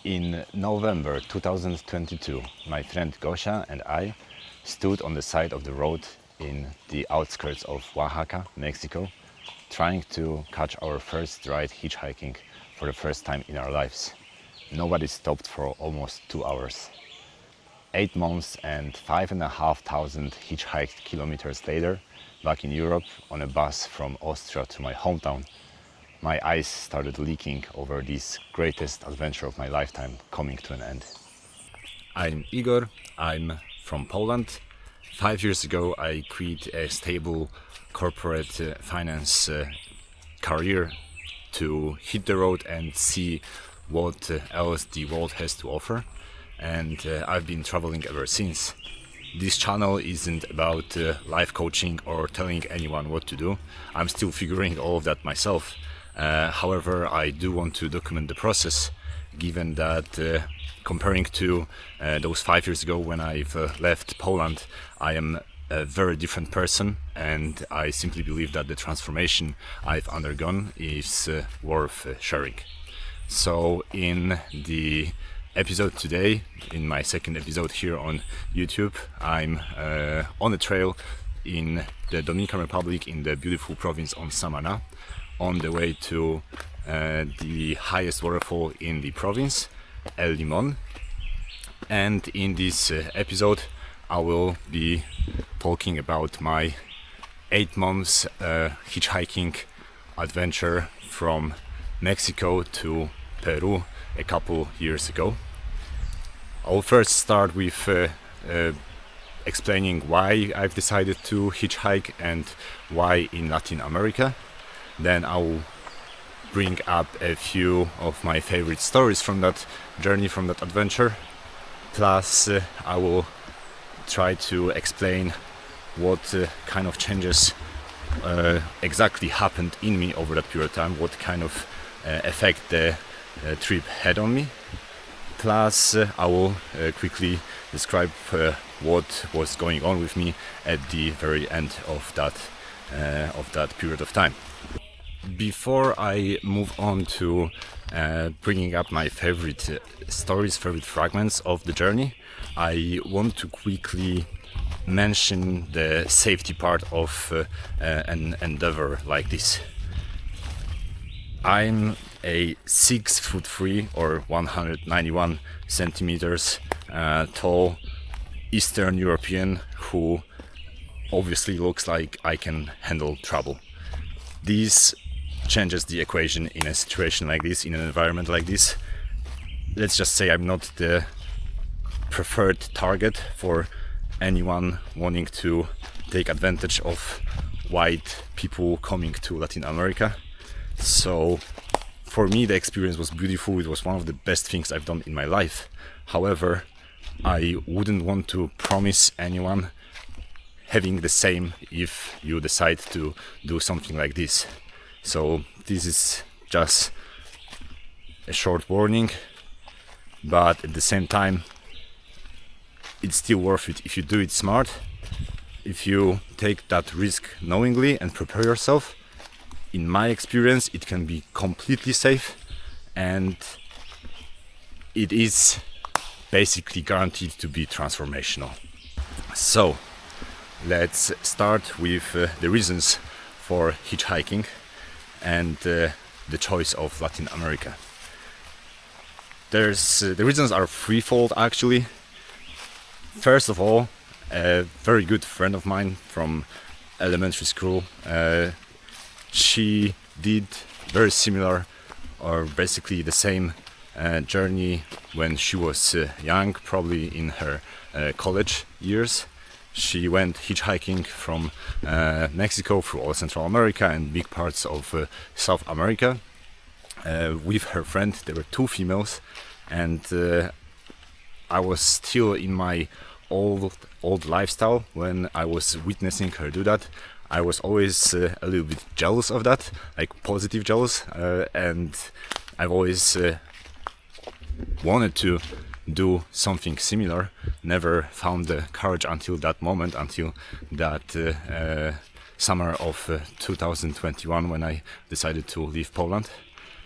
In November 2022, my friend Gosia and I stood on the side of the road in the outskirts of Oaxaca, Mexico, trying to catch our first ride hitchhiking for the first time in our lives. Nobody stopped for almost 2 hours. 8 months and 5,500 hitchhiked kilometers later, back in Europe on a bus from Austria to my hometown, my eyes started leaking over this greatest adventure of my lifetime coming to an end. I'm Igor, I'm from Poland. 5 years ago I quit a stable corporate finance career to hit the road and see what else the world has to offer, and I've been traveling ever since. This channel isn't about life coaching or telling anyone what to do. I'm still figuring all of that myself. However, I do want to document the process, given that comparing to those 5 years ago when I've left Poland, I am a very different person, and I simply believe that the transformation I've undergone is worth sharing. So in the episode today, in my second episode here on YouTube, I'm on a trail in the Dominican Republic in the beautiful province of Samana, on the way to the highest waterfall in the province, El Limon. And in this episode I will be talking about my 8 months hitchhiking adventure from Mexico to Peru a couple years ago. I'll first start with explaining why I've decided to hitchhike and why in Latin America. Then I'll bring up a few of my favorite stories from that journey, from that adventure. Plus I will try to explain what kind of changes exactly happened in me over that period of time, what kind of effect the trip had on me. Plus I will quickly describe what was going on with me at the very end of that period of time. Before I move on to bringing up my favorite stories, favorite fragments of the journey, I want to quickly mention the safety part of an endeavor like this. I'm a 6'3" or 191 centimeters tall Eastern European who obviously looks like I can handle trouble. This changes the equation in a situation like this, in an environment like this. Let's just say I'm not the preferred target for anyone wanting to take advantage of white people coming to Latin America. So for me the experience was beautiful. It was one of the best things I've done in my life. However, I wouldn't want to promise anyone having the same if you decide to do something like this. So this is just a short warning, but at the same time it's still worth it if you do it smart, if you take that risk knowingly and prepare yourself. In my experience it can be completely safe, and it is basically guaranteed to be transformational. So let's start with the reasons for hitchhiking and the choice of Latin America. The reasons are threefold actually. First of all, a very good friend of mine from elementary school, she did very similar or basically the same journey when she was young, probably in her college years. She went hitchhiking from Mexico through all Central America and big parts of South America with her friend. There were 2 females, and I was still in my old lifestyle when I was witnessing her do that. I was always a little bit jealous of that, like positive jealous, and I've always wanted to do something similar. Never found the courage until that moment, until that summer of 2021 when I decided to leave Poland.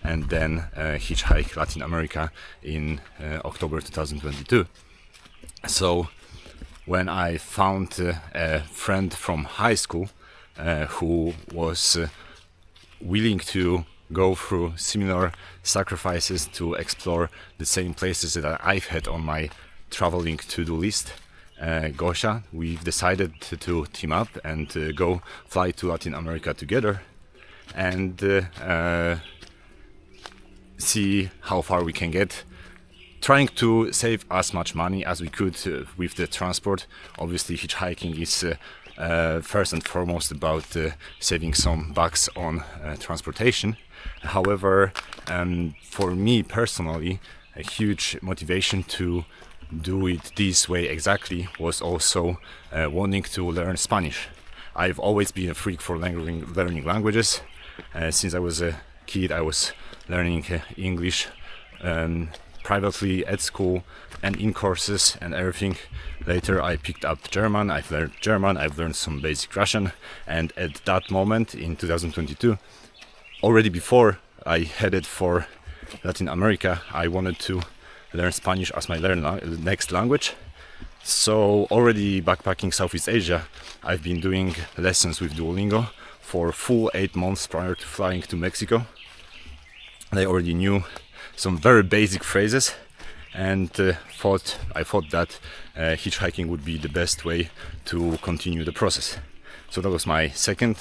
and then hitchhike Latin America in October 2022. So when I found a friend from high school who was willing to go through similar sacrifices to explore the same places that I've had on my traveling to-do list, Gosia, we've decided to team up and go fly to Latin America together and see how far we can get, trying to save as much money as we could with the transport. Obviously hitchhiking is first and foremost about saving some bucks on transportation. However, for me personally, a huge motivation to do it this way exactly was also wanting to learn Spanish. I've always been a freak for learning languages. Since I was a kid, I was learning English privately at school and in courses and everything. Later I picked up German, I've learned some basic Russian, and at that moment in 2022, already before I headed for Latin America, I wanted to learn Spanish as my next language. So already backpacking Southeast Asia, I've been doing lessons with Duolingo for full 8 months prior to flying to Mexico. I already knew some very basic phrases and I thought that hitchhiking would be the best way to continue the process. So that was my second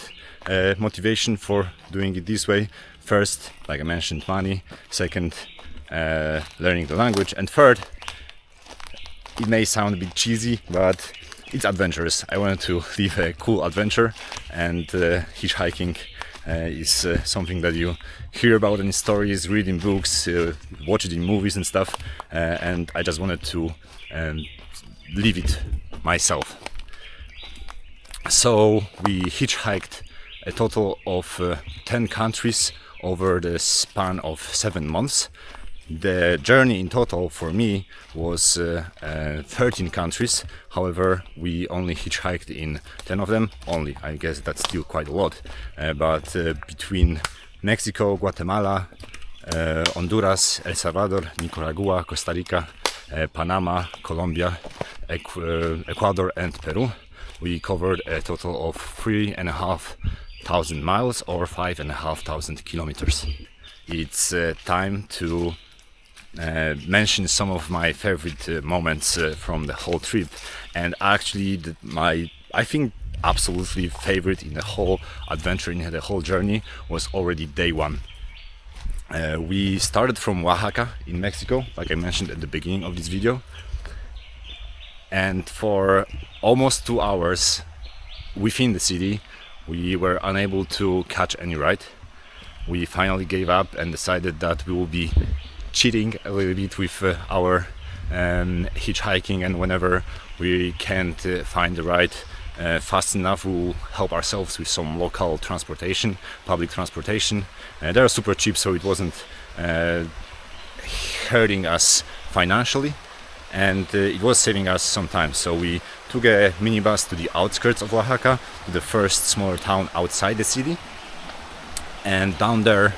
motivation for doing it this way. First, like I mentioned, money. Second, learning the language. And third, it may sound a bit cheesy, but it's adventurous. I wanted to live a cool adventure, and hitchhiking is something that you hear about in stories, read in books, watch it in movies and stuff, and I just wanted to live it myself. So we hitchhiked a total of 10 countries over the span of 7 months. The journey in total for me was 13 countries. However, we only hitchhiked in 10 of them. Only, I guess that's still quite a lot. But between Mexico, Guatemala, Honduras, El Salvador, Nicaragua, Costa Rica, Panama, Colombia, Ecuador and Peru, we covered a total of 3,500 miles or 5,500 kilometers. It's time to mention some of my favorite moments from the whole trip, and actually I think absolutely favorite in the whole adventure, in the whole journey, was already day one. We started from Oaxaca in Mexico, like I mentioned at the beginning of this video, and for almost 2 hours within the city we were unable to catch any ride. We finally gave up and decided that we will be cheating a little bit with our hitchhiking, and whenever we can't find the ride fast enough, we'll help ourselves with some local transportation, public transportation. They're super cheap, so it wasn't hurting us financially, and it was saving us some time. So we took a minibus to the outskirts of Oaxaca, to the first smaller town outside the city, and down there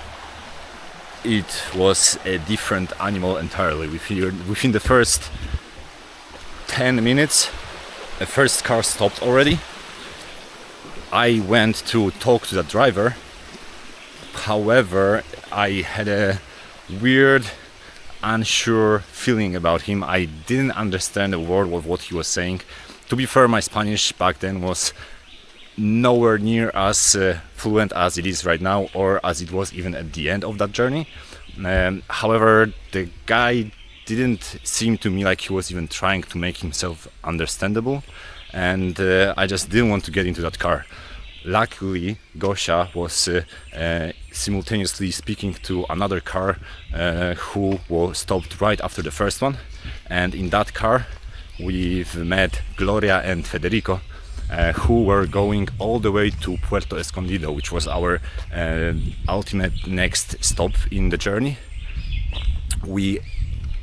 it was a different animal entirely. Within the first 10 minutes, the first car stopped already. I went to talk to the driver. However, I had a weird, unsure feeling about him. I didn't understand a word of what he was saying. To be fair, my Spanish back then was nowhere near as fluent as it is right now, or as it was even at the end of that journey. However, the guy didn't seem to me like he was even trying to make himself understandable, and I just didn't want to get into that car. Luckily, Gosia was simultaneously speaking to another car who was stopped right after the first one, and in that car we've met Gloria and Federico, who were going all the way to Puerto Escondido, which was our ultimate next stop in the journey. We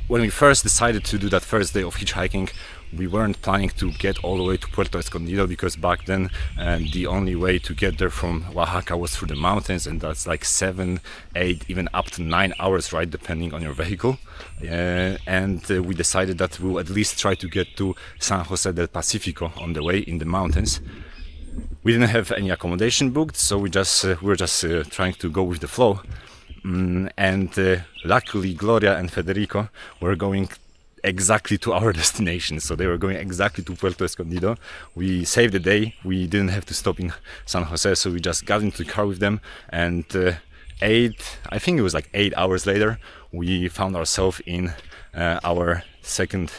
when we first decided to do that first day of hitchhiking, we weren't planning to get all the way to Puerto Escondido, because back then the only way to get there from Oaxaca was through the mountains, and that's like 7, 8, even up to 9 hours ride depending on your vehicle. And we decided that we'll at least try to get to San Jose del Pacifico on the way in the mountains. We didn't have any accommodation booked, so we were just trying to go with the flow. And luckily Gloria and Federico were going exactly to our destination, so they were going exactly to Puerto Escondido. We saved the day. We didn't have to stop in San Jose, so we just got into the car with them, and I think it was like 8 hours later, we found ourselves in our second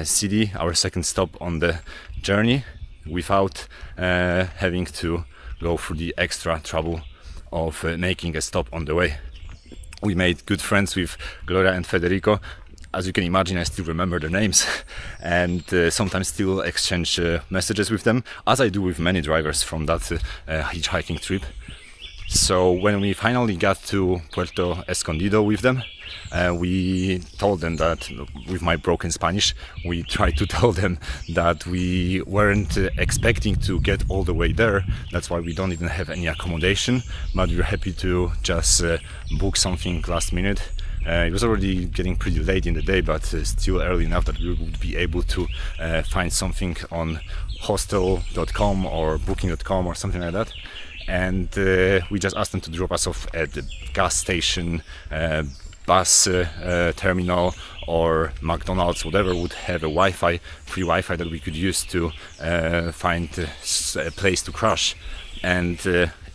city, our second stop on the journey, without having to go through the extra trouble of making a stop on the way. We made good friends with Gloria and Federico. As you can imagine, I still remember their names, and sometimes still exchange messages with them, as I do with many drivers from that hitchhiking trip. So when we finally got to Puerto Escondido with them, we told them that, with my broken Spanish, we tried to tell them that we weren't expecting to get all the way there. That's why we don't even have any accommodation, but we're happy to just book something last minute. It was already getting pretty late in the day, but still early enough that we would be able to find something on hostel.com or booking.com or something like that. And we just asked them to drop us off at the gas station, bus terminal, or McDonald's, whatever would have a free Wi-Fi that we could use to find a place to crash. And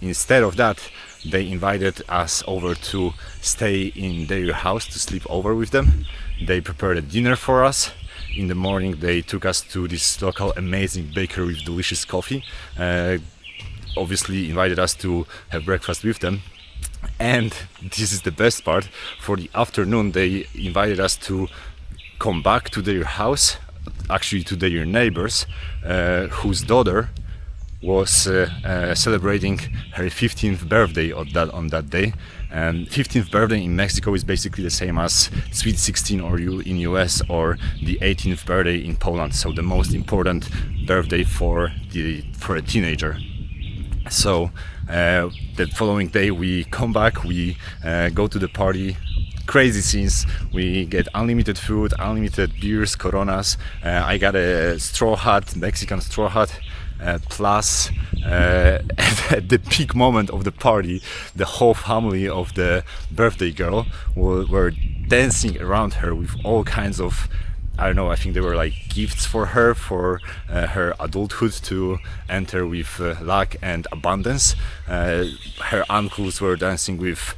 instead of that, they invited us over to stay in their house, to sleep over with them. They prepared a dinner for us. In the morning they took us to this local amazing bakery with delicious coffee. Obviously invited us to have breakfast with them. And this is the best part, for the afternoon they invited us to come back to their house, actually to their neighbors, whose daughter was celebrating her 15th birthday on that day. And 15th birthday in Mexico is basically the same as Sweet 16 in US, or the 18th birthday in Poland, so the most important birthday for a teenager. So the following day we come back, we go to the party. Crazy scenes. We get unlimited food, unlimited beers, Coronas. I got a straw hat, Mexican straw hat. Plus, at the peak moment of the party, the whole family of the birthday girl were dancing around her with all kinds of, I don't know, I think they were like gifts for her adulthood to enter with luck and abundance. Her uncles were dancing with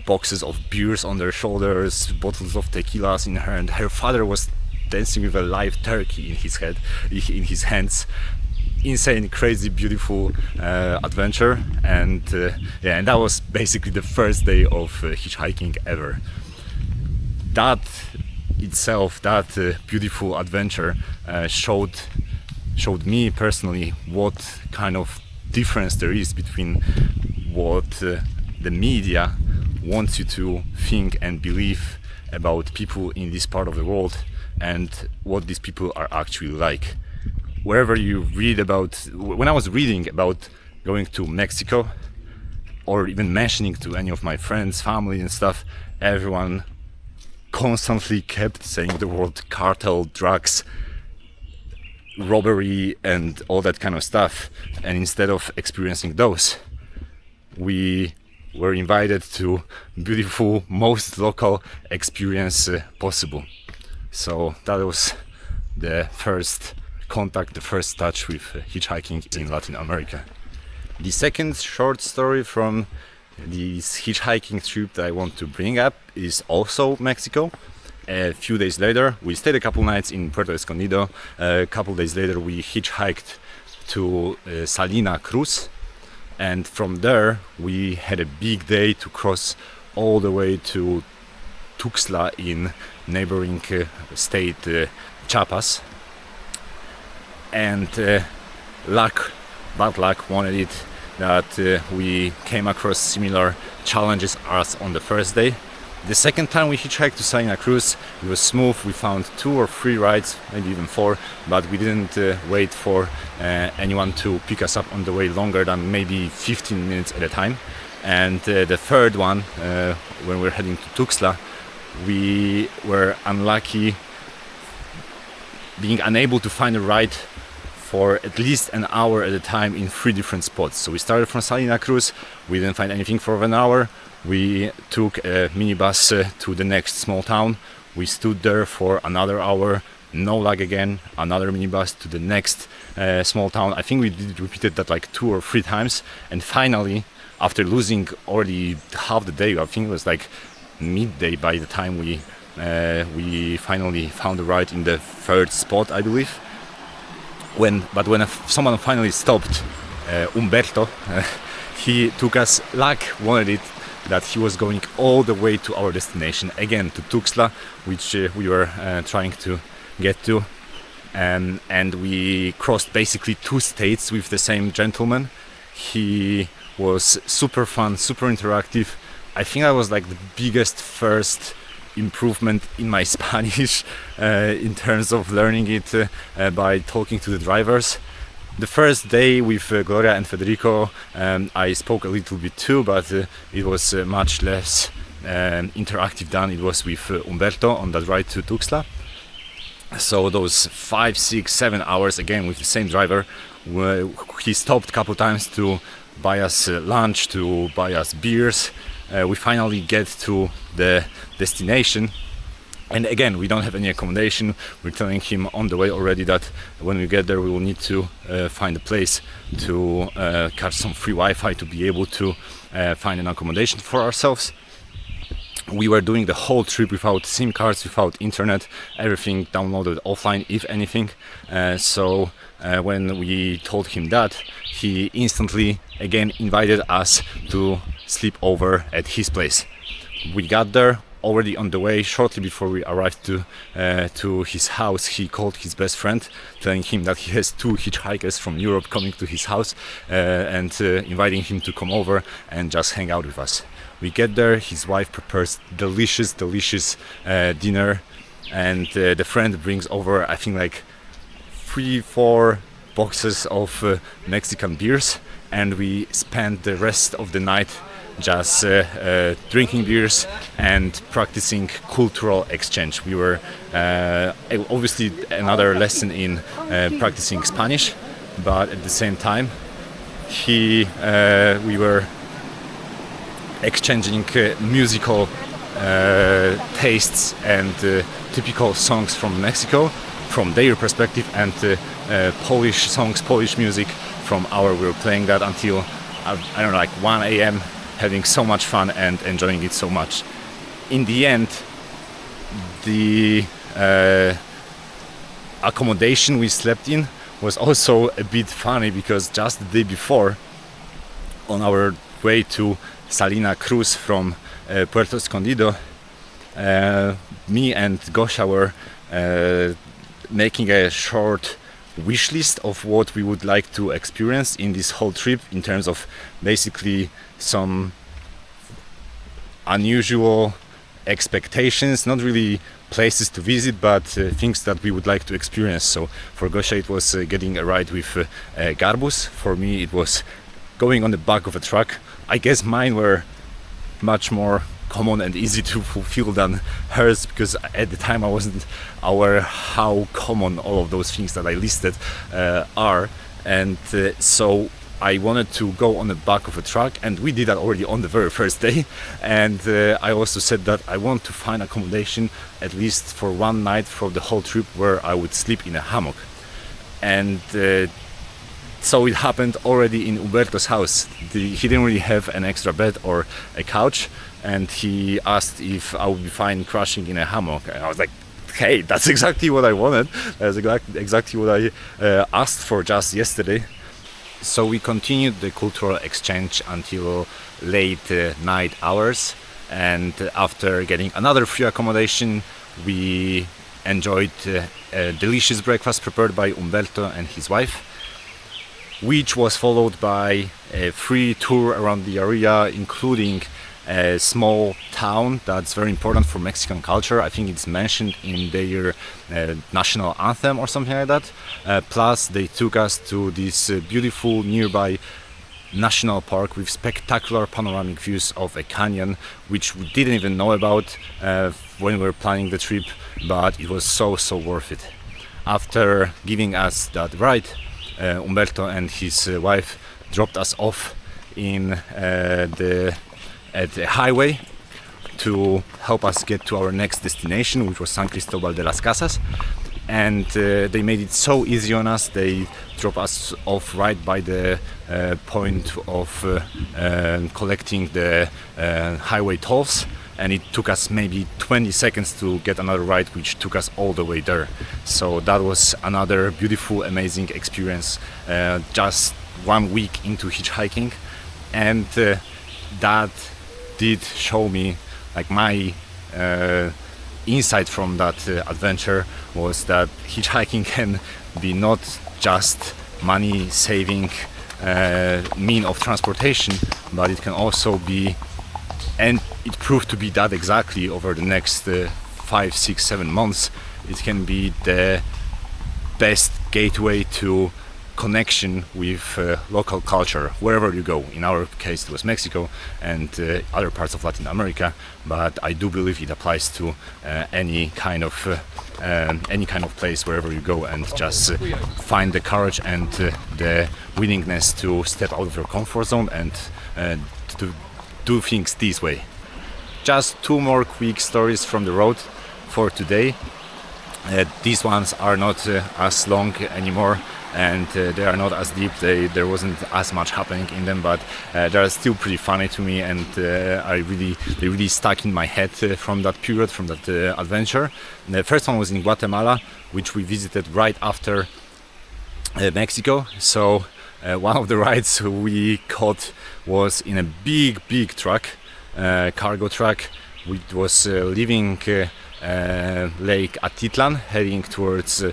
boxes of beers on their shoulders, bottles of tequilas in her, and her father was dancing with a live turkey in his hands. Insane, crazy, beautiful adventure, and and that was basically the first day of hitchhiking ever. That itself, that beautiful adventure showed me personally what kind of difference there is between what the media wants you to think and believe about people in this part of the world and what these people are actually like. Wherever you read about, when I was reading about going to Mexico, or even mentioning to any of my friends, family and stuff, everyone constantly kept saying the word cartel, drugs, robbery and all that kind of stuff. And instead of experiencing those, we were invited to beautiful, most local experience possible. So that was the first contact, the first touch with hitchhiking in Latin America. The second short story from this hitchhiking trip that I want to bring up is also Mexico. A few days later, we stayed a couple nights in Puerto Escondido. A couple days later, we hitchhiked to Salina Cruz, and from there we had a big day to cross all the way to Tuxtla in neighboring state Chiapas. And bad luck wanted it that we came across similar challenges as on the first day. The second time we hitchhiked to Salina Cruz, it was smooth. We found 2 or 3 rides, maybe even 4, but we didn't wait for anyone to pick us up on the way longer than maybe 15 minutes at a time. And the third one, when we were heading to Tuxtla, we were unlucky being unable to find a ride for at least an hour at a time in 3 different spots. So we started from Salina Cruz, we didn't find anything for an hour. We took a minibus to the next small town. We stood there for another hour, no luck again, another minibus to the next small town. I think we repeated that like 2 or 3 times, and finally, after losing already half the day, I think it was like midday by the time we finally found a ride in the 3rd spot, I believe. When someone finally stopped, Umberto, he took us, luck wanted it that he was going all the way to our destination, again to Tuxtla, which we were trying to get to, and we crossed basically 2 states with the same gentleman. He was super fun, super interactive. I think that was like the biggest first improvement in my Spanish in terms of learning it by talking to the drivers. The first day with Gloria and Federico, I spoke a little bit too, but it was much less interactive than it was with Umberto on that ride to Tuxtla. So those 5, 6, 7 hours again with the same driver, he stopped a couple times to buy us lunch, to buy us beers. We finally get to the destination. And again, we don't have any accommodation. We're telling him on the way already that when we get there, we will need to find a place to catch some free Wi-Fi to be able to find an accommodation for ourselves. We were doing the whole trip without SIM cards, without internet, everything downloaded offline, if anything. So when we told him that, he instantly again invited us to sleep over at his place. We got there. Already on the way, shortly before we arrived to his house, he called his best friend, telling him that he has 2 hitchhikers from Europe coming to his house and inviting him to come over and just hang out with us. We get there, his wife prepares delicious dinner, and the friend brings over, I think, like 3-4 boxes of Mexican beers, and we spent the rest of the night just drinking beers and practicing cultural exchange. We were obviously another lesson in practicing Spanish, but at the same time we were exchanging musical tastes and typical songs from Mexico from their perspective, and Polish songs, Polish music from our. We were playing that until I don't know, like 1 a.m. having so much fun and enjoying it so much. In the end, the accommodation we slept in was also a bit funny, because just the day before, on our way to Salina Cruz from Puerto Escondido, me and Gosia were making a short wish list of what we would like to experience in this whole trip, in terms of basically some unusual expectations, not really places to visit, but things that we would like to experience. So for Gosia it was getting a ride with Garbus. For me it was going on the back of a truck. I guess mine were much more common and easy to fulfill than hers, because at the time I wasn't aware how common all of those things that I listed are, and so I wanted to go on the back of a truck, and we did that already on the very first day. And I also said that I want to find accommodation at least for 1 night for the whole trip where I would sleep in a hammock. And so it happened already in Umberto's house. He didn't really have an extra bed or a couch, and he asked if I would be fine crashing in a hammock, and I was like, hey, that's exactly what I wanted. That's exactly what I asked for just yesterday. So we continued the cultural exchange until late night hours, and after getting another free accommodation, we enjoyed a delicious breakfast prepared by Umberto and his wife, which was followed by a free tour around the area, including a small town that's very important for Mexican culture. I think it's mentioned in their national anthem or something like that. Plus they took us to this beautiful nearby national park with spectacular panoramic views of a canyon, which we didn't even know about when we were planning the trip, but it was so worth it. After giving us that ride, Humberto and his wife dropped us off at the highway to help us get to our next destination, which was San Cristobal de las Casas. And they made it so easy on us. They dropped us off right by the point of collecting the highway tolls, and it took us maybe 20 seconds to get another ride, which took us all the way there. So that was another beautiful, amazing experience just 1 week into hitchhiking, and that did show me, like, my insight from that adventure was that hitchhiking can be not just money saving mean of transportation, but it can also be, and it proved to be that exactly over the next 5, 6, 7 months, it can be the best gateway to connection with local culture wherever you go. In our case it was Mexico and other parts of Latin America, but I do believe it applies to any kind of place wherever you go, and just find the courage and the willingness to step out of your comfort zone and to do things this way. Just 2 more quick stories from the road for today. These ones are not as long anymore, and they are not as deep. There wasn't as much happening in them, but they are still pretty funny to me, and they really stuck in my head from that period, from that adventure. And the first one was in Guatemala, which we visited right after Mexico. So one of the rides we caught was in a big truck, cargo truck, which was leaving Lake Atitlan, heading towards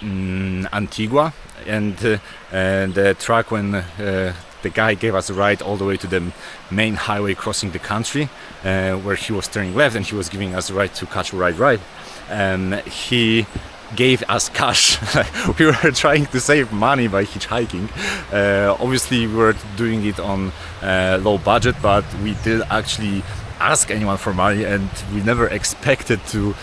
Antigua, and the truck, when the guy gave us a ride all the way to the main highway crossing the country, where he was turning left and he was giving us a ride to catch a right, he gave us cash. We were trying to save money by hitchhiking. Obviously we were doing it on low budget, but we did actually ask anyone for money, and we never expected to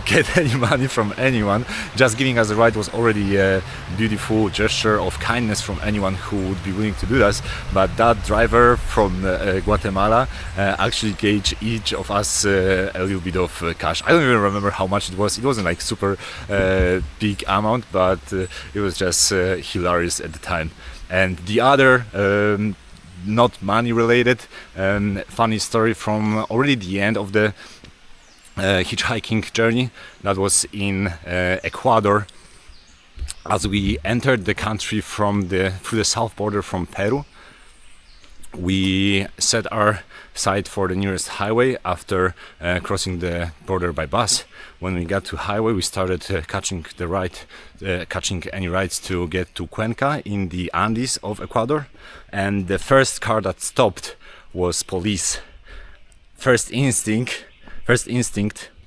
get any money from anyone. Just giving us a ride was already a beautiful gesture of kindness from anyone who would be willing to do that. But that driver from Guatemala actually gave each of us a little bit of cash. I don't even remember how much it was. It wasn't like super big amount, but it was just hilarious at the time. And the other not money related funny story from already the end of the hitchhiking journey, that was in Ecuador. As we entered the country through the south border from Peru, we set our sight for the nearest highway after crossing the border by bus. When we got to highway, we started catching any rides to get to Cuenca in the Andes of Ecuador, and the first car that stopped was police. First instinct,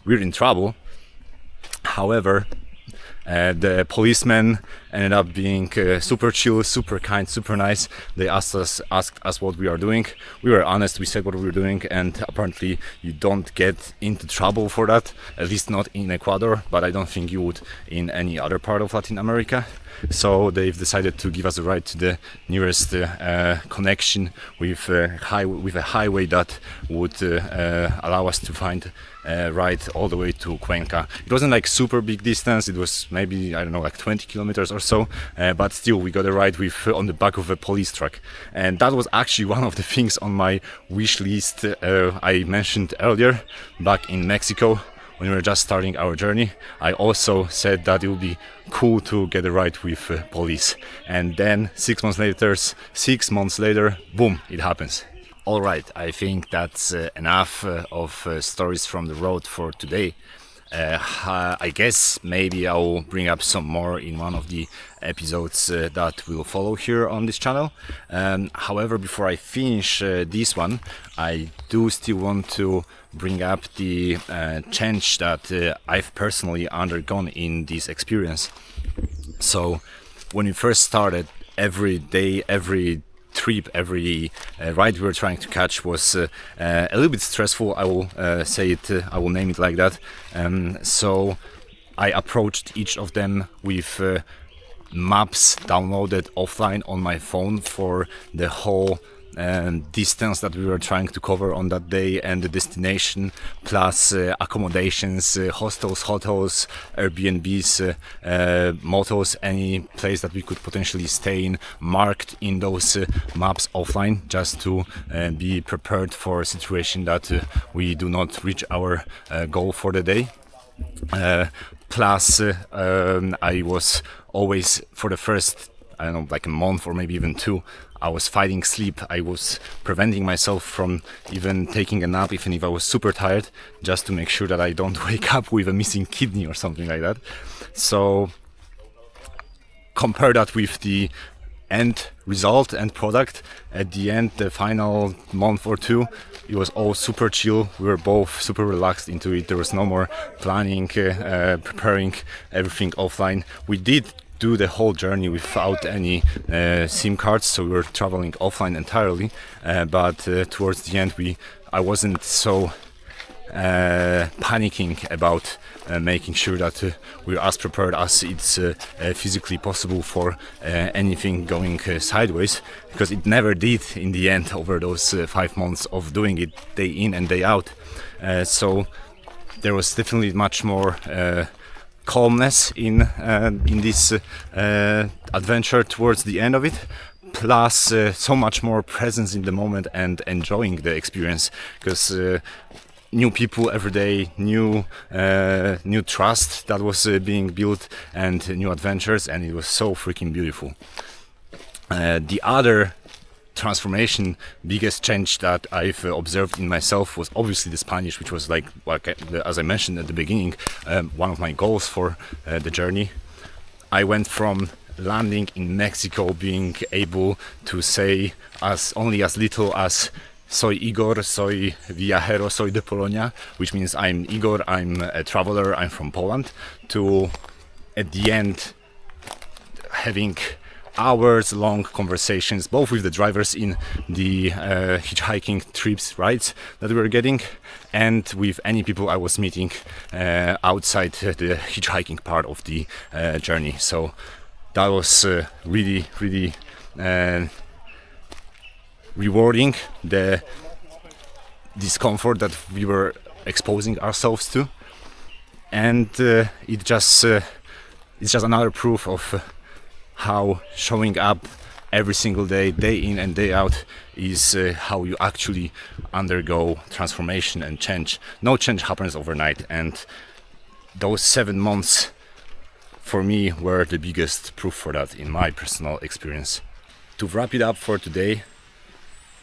we're in trouble. However, the policemen ended up being super chill, super kind, super nice. They asked us what we are doing. We were honest, we said what we were doing, and apparently you don't get into trouble for that, at least not in Ecuador, but I don't think you would in any other part of Latin America. So they've decided to give us a ride to the nearest connection with a highway that would allow us to find a ride all the way to Cuenca. It wasn't like super big distance, it was maybe, I don't know, like 20 kilometers or so, but still we got a ride on the back of a police truck. And that was actually one of the things on my wish list I mentioned earlier back in Mexico. When we were just starting our journey, I also said that it would be cool to get a ride with police. And then 6 months later, boom, it happens. All right, I think that's enough of stories from the road for today. I guess maybe I'll bring up some more in one of the episodes that will follow here on this channel. However, before I finish this one, I do still want to bring up the change that I've personally undergone in this experience. So when we first started, every day, every trip, every ride we were trying to catch was a little bit stressful. I will say it, I will name it like that. So I approached each of them with maps downloaded offline on my phone for the whole distance that we were trying to cover on that day, and the destination, plus accommodations, hostels, hotels, Airbnbs, motels, any place that we could potentially stay in, marked in those maps offline, just to be prepared for a situation that we do not reach our goal for the day. Plus I was always, for the first, I don't know, like a month or maybe even two, I was fighting sleep. I was preventing myself from even taking a nap, even if I was super tired, just to make sure that I don't wake up with a missing kidney or something like that. So compare that with the end result and product. At the end, the final month or two, it was all super chill. We were both super relaxed into it. There was no more planning, preparing, everything offline. We did do the whole journey without any SIM cards, so we were traveling offline entirely, but towards the end I wasn't so panicking about making sure that we're as prepared as it's physically possible for anything going sideways, because it never did in the end over those 5 months of doing it day in and day out. So there was definitely much more calmness in this adventure towards the end of it, plus so much more presence in the moment and enjoying the experience, because new people every day, new trust that was being built, and new adventures, and it was so freaking beautiful. The other transformation, biggest change that I've observed in myself was obviously the Spanish, which was like as I mentioned at the beginning, one of my goals for the journey. I went from landing in Mexico being able to say only as little as soy Igor, soy viajero, soy de Polonia, which means I'm Igor, I'm a traveler, I'm from Poland, to at the end having hours-long conversations, both with the drivers in the hitchhiking trips, rides that we were getting, and with any people I was meeting outside the hitchhiking part of the journey. So that was really rewarding, the discomfort that we were exposing ourselves to, and it's just another proof of how showing up every single day, day in and day out, is how you actually undergo transformation and change. No change happens overnight, and those 7 months for me were the biggest proof for that in my personal experience. To wrap it up for today,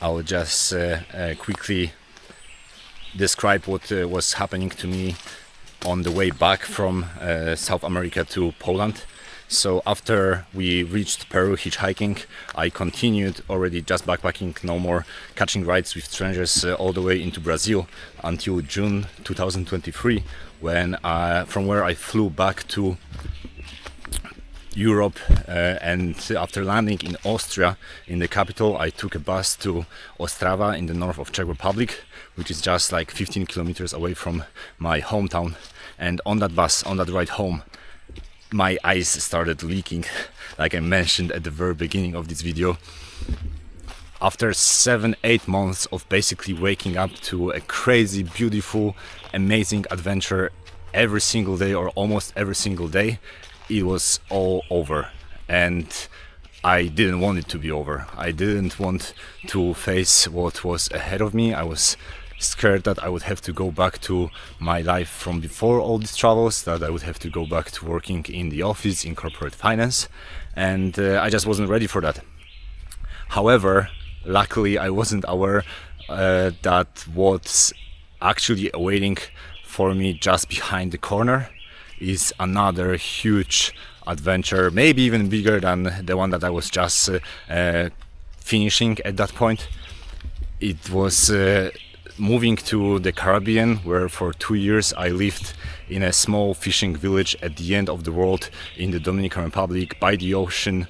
I will just quickly describe what was happening to me on the way back from South America to Poland. So after we reached Peru hitchhiking, I continued already just backpacking, no more catching rides with strangers, all the way into Brazil until June 2023, when from where I flew back to Europe, and after landing in Austria, in the capital, I took a bus to Ostrava in the north of Czech Republic, which is just like 15 kilometers away from my hometown. And on that bus, on that ride home, my eyes started leaking, like I mentioned at the very beginning of this video. After 7-8 months of basically waking up to a crazy, beautiful, amazing adventure every single day, or almost every single day, it was all over, and I didn't want it to be over. I didn't want to face what was ahead of me. I was scared that I would have to go back to my life from before all these travels, that I would have to go back to working in the office in corporate finance, and I just wasn't ready for that. However, luckily I wasn't aware that what's actually awaiting for me, just behind the corner is another huge adventure, maybe even bigger than the one that I was just finishing at that point. It was moving to the Caribbean, where for 2 years I lived in a small fishing village at the end of the world in the Dominican Republic, by the ocean,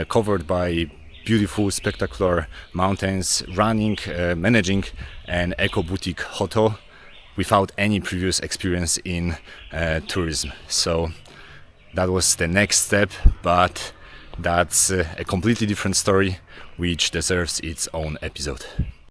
covered by beautiful, spectacular mountains, managing an eco boutique hotel without any previous experience in tourism. So that was the next step, but that's a completely different story which deserves its own episode.